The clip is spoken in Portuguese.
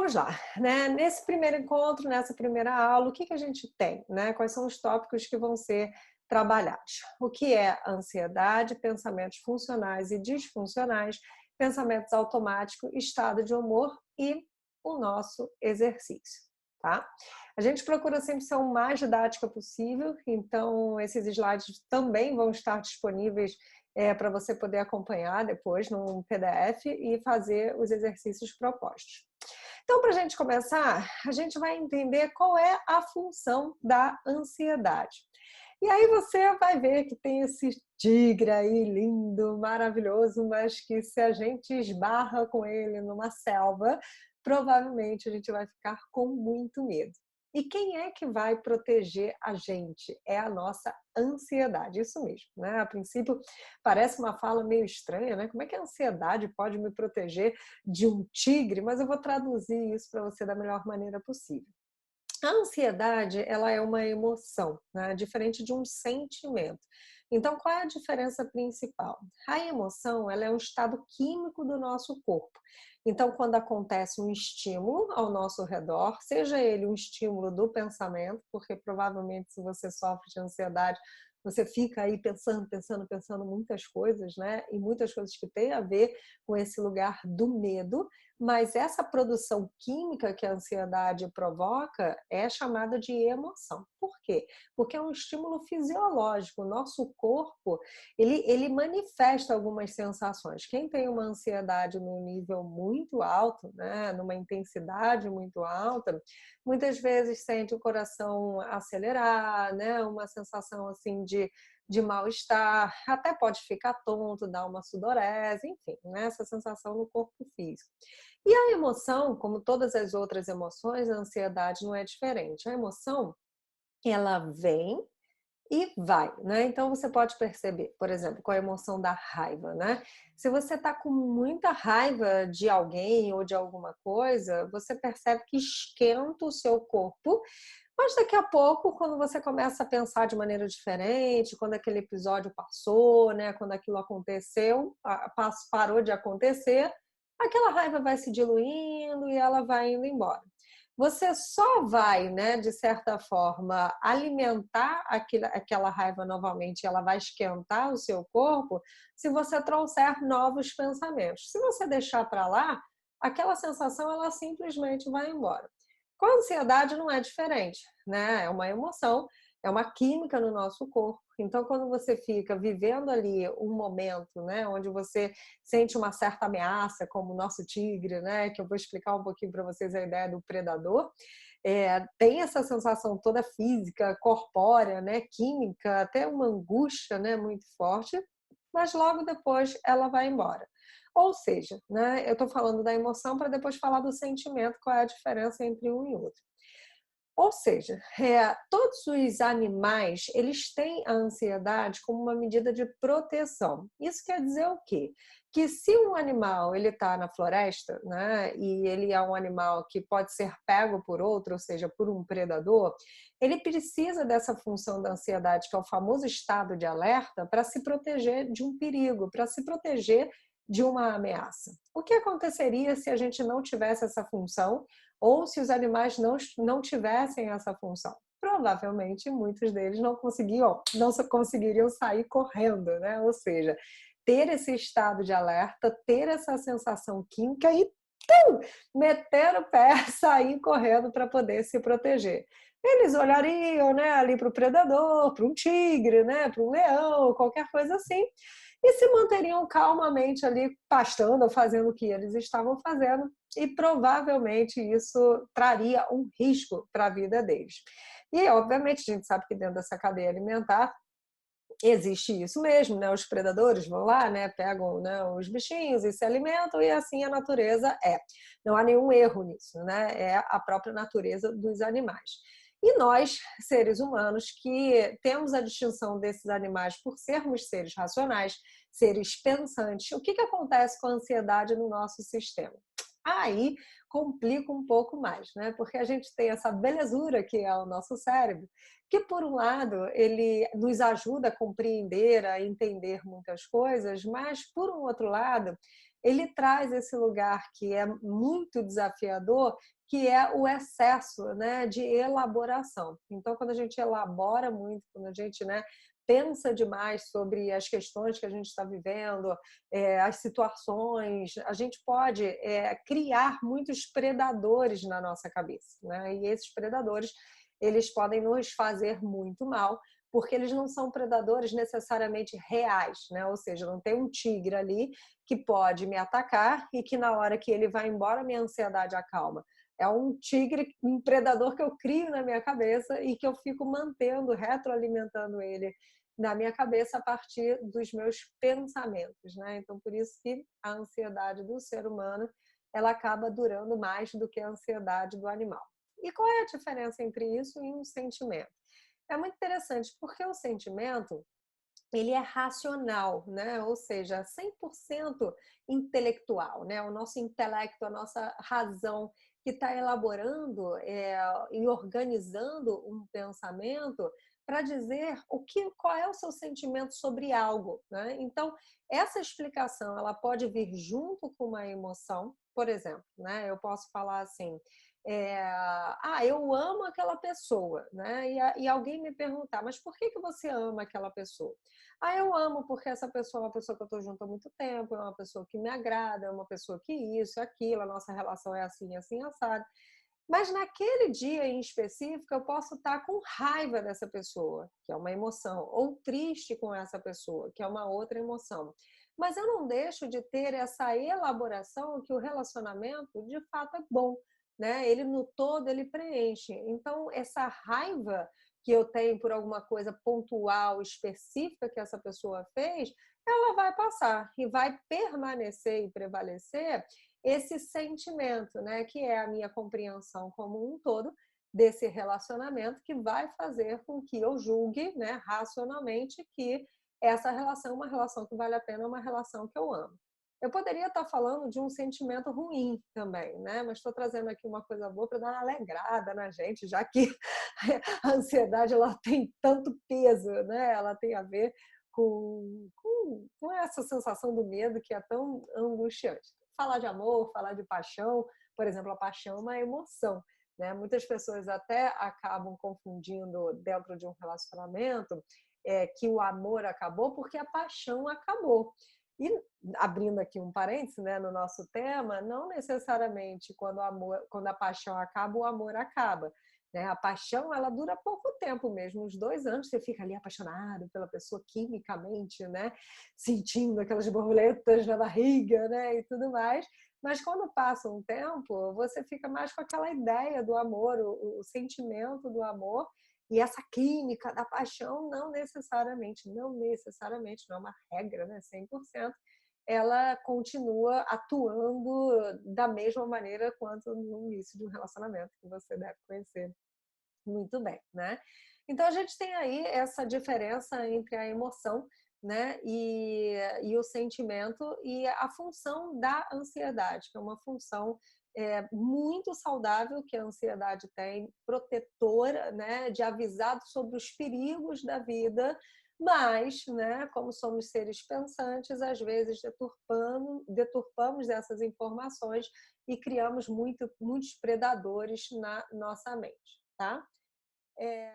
vamos lá, né? Nesse primeiro encontro, nessa primeira aula, o que que a gente tem, né? Quais são os tópicos que vão ser trabalhados? O que é ansiedade, pensamentos funcionais e disfuncionais, pensamentos automáticos, estado de humor e o nosso exercício, tá? A gente procura sempre ser o mais didática possível, então esses slides também vão estar disponíveis para você poder acompanhar depois num PDF e fazer os exercícios propostos. Então, para a gente começar, a gente vai entender qual é a função da ansiedade. E aí você vai ver que tem esse tigre aí lindo, maravilhoso, mas que se a gente esbarra com ele numa selva, provavelmente a gente vai ficar com muito medo. E quem é que vai proteger a gente? É a nossa ansiedade, isso mesmo, né? A princípio parece uma fala meio estranha, né? Como é que a ansiedade pode me proteger de um tigre? Mas eu vou traduzir isso para você da melhor maneira possível. A ansiedade, ela é uma emoção, né? Diferente de um sentimento. Então, qual é a diferença principal? A emoção, ela é um estado químico do nosso corpo. Então, quando acontece um estímulo ao nosso redor, seja ele um estímulo do pensamento, porque provavelmente se você sofre de ansiedade, você fica aí pensando muitas coisas, né? E muitas coisas que têm a ver com esse lugar do medo, mas essa produção química que a ansiedade provoca é chamada de emoção. Por quê? Porque é um estímulo fisiológico. O nosso corpo, ele manifesta algumas sensações. Quem tem uma ansiedade num nível muito alto, né, numa intensidade muito alta, muitas vezes sente o coração acelerar, né, uma sensação assim de mal-estar, até pode ficar tonto, dar uma sudorese, enfim, né, essa sensação no corpo físico. E a emoção, como todas as outras emoções, a ansiedade não é diferente. A emoção, ela vem e vai, né? Então você pode perceber, por exemplo, com a emoção da raiva, né? Se você tá com muita raiva de alguém ou de alguma coisa, você percebe que esquenta o seu corpo, mas daqui a pouco, quando você começa a pensar de maneira diferente, quando aquele episódio passou, né? Quando aquilo aconteceu, parou de acontecer, aquela raiva vai se diluindo e ela vai indo embora. Você só vai, né, de certa forma, alimentar aquela raiva novamente, ela vai esquentar o seu corpo, se você trouxer novos pensamentos. Se você deixar para lá, aquela sensação ela simplesmente vai embora. Com a ansiedade não é diferente, né? É uma emoção, é uma química no nosso corpo. Então, quando você fica vivendo ali um momento, né, onde você sente uma certa ameaça, como o nosso tigre, né, que eu vou explicar um pouquinho para vocês a ideia do predador, tem essa sensação toda física, corpórea, né, química, até uma angústia, né, muito forte, mas logo depois ela vai embora. Ou seja, né, eu estou falando da emoção para depois falar do sentimento, qual é a diferença entre um e outro. Ou seja, todos os animais, eles têm a ansiedade como uma medida de proteção. Isso quer dizer o quê? Que se um animal ele está na floresta, né, e ele é um animal que pode ser pego por outro, ou seja, por um predador, ele precisa dessa função da ansiedade, que é o famoso estado de alerta, para se proteger de um perigo, para se proteger de uma ameaça. O que aconteceria se a gente não tivesse essa função ou se os animais não tivessem essa função? Provavelmente muitos deles não conseguiriam sair correndo, né? Ou seja, ter esse estado de alerta, ter essa sensação química e meter o pé, sair correndo para poder se proteger. Eles olhariam, né, ali para o predador, para um tigre, né, para um leão, qualquer coisa assim, e se manteriam calmamente ali pastando ou fazendo o que eles estavam fazendo, e provavelmente isso traria um risco para a vida deles. E, obviamente, a gente sabe que dentro dessa cadeia alimentar existe isso mesmo, né? Os predadores vão lá, né? Pegam, né, os bichinhos e se alimentam, e assim a natureza é. Não há nenhum erro nisso, né? É a própria natureza dos animais. E nós, seres humanos, que temos a distinção desses animais por sermos seres racionais, seres pensantes, o que acontece com a ansiedade no nosso sistema? Aí complica um pouco mais, né? Porque a gente tem essa belezura que é o nosso cérebro, que por um lado ele nos ajuda a compreender, a entender muitas coisas, mas por um outro lado ele traz esse lugar que é muito desafiador, que é o excesso, né, de elaboração. Então, quando a gente elabora muito, quando a gente, né, pensa demais sobre as questões que a gente está vivendo, as situações, a gente pode criar muitos predadores na nossa cabeça, né? E esses predadores, eles podem nos fazer muito mal, porque eles não são predadores necessariamente reais, né? Ou seja, não tem um tigre ali que pode me atacar e que na hora que ele vai embora, minha ansiedade acalma. É um tigre, um predador que eu crio na minha cabeça e que eu fico mantendo, retroalimentando ele na minha cabeça a partir dos meus pensamentos, né? Então, por isso que a ansiedade do ser humano, ela acaba durando mais do que a ansiedade do animal. E qual é a diferença entre isso e um sentimento? É muito interessante, porque o sentimento, ele é racional, né? Ou seja, 100% intelectual, né? O nosso intelecto, a nossa razão que está elaborando e organizando um pensamento para dizer qual é o seu sentimento sobre algo, né? Então, essa explicação, ela pode vir junto com uma emoção, por exemplo, né? Eu posso falar assim, eu amo aquela pessoa, né? E alguém me perguntar, mas por que você ama aquela pessoa? Eu amo porque essa pessoa é uma pessoa que eu estou junto há muito tempo, é uma pessoa que me agrada, é uma pessoa que isso, aquilo, a nossa relação é assim, assim, assado. Mas naquele dia em específico, eu posso estar com raiva dessa pessoa, que é uma emoção, ou triste com essa pessoa, que é uma outra emoção. Mas eu não deixo de ter essa elaboração que o relacionamento, de fato, é bom, né? Ele, no todo, ele preenche. Então, essa raiva que eu tenho por alguma coisa pontual, específica que essa pessoa fez, ela vai passar e vai permanecer e prevalecer esse sentimento, né, que é a minha compreensão como um todo desse relacionamento, que vai fazer com que eu julgue, né, racionalmente, que essa relação é uma relação que vale a pena, é uma relação que eu amo. Eu poderia estar falando de um sentimento ruim também, né? Mas estou trazendo aqui uma coisa boa para dar uma alegrada na gente, já que a ansiedade ela tem tanto peso, né? Ela tem a ver com essa sensação do medo que é tão angustiante. Falar de amor, falar de paixão, por exemplo, a paixão é uma emoção, né? Muitas pessoas até acabam confundindo dentro de um relacionamento que o amor acabou porque a paixão acabou. E abrindo aqui um parênteses, né, no nosso tema, não necessariamente quando a paixão acaba, o amor acaba. Né? A paixão, ela dura pouco tempo mesmo, uns 2 anos você fica ali apaixonado pela pessoa quimicamente, né? Sentindo aquelas borboletas na barriga, né? E tudo mais. Mas quando passa um tempo, você fica mais com aquela ideia do amor, o sentimento do amor, e essa química da paixão não necessariamente, não é uma regra, né? 100%, ela continua atuando da mesma maneira quanto no início de um relacionamento, que você deve conhecer muito bem, né? Então a gente tem aí essa diferença entre a emoção, né, e o sentimento e a função da ansiedade, que é uma função muito saudável que a ansiedade tem, protetora, né, de avisado sobre os perigos da vida, mas, né, como somos seres pensantes, às vezes deturpamos essas informações e criamos muitos predadores na nossa mente, tá? É...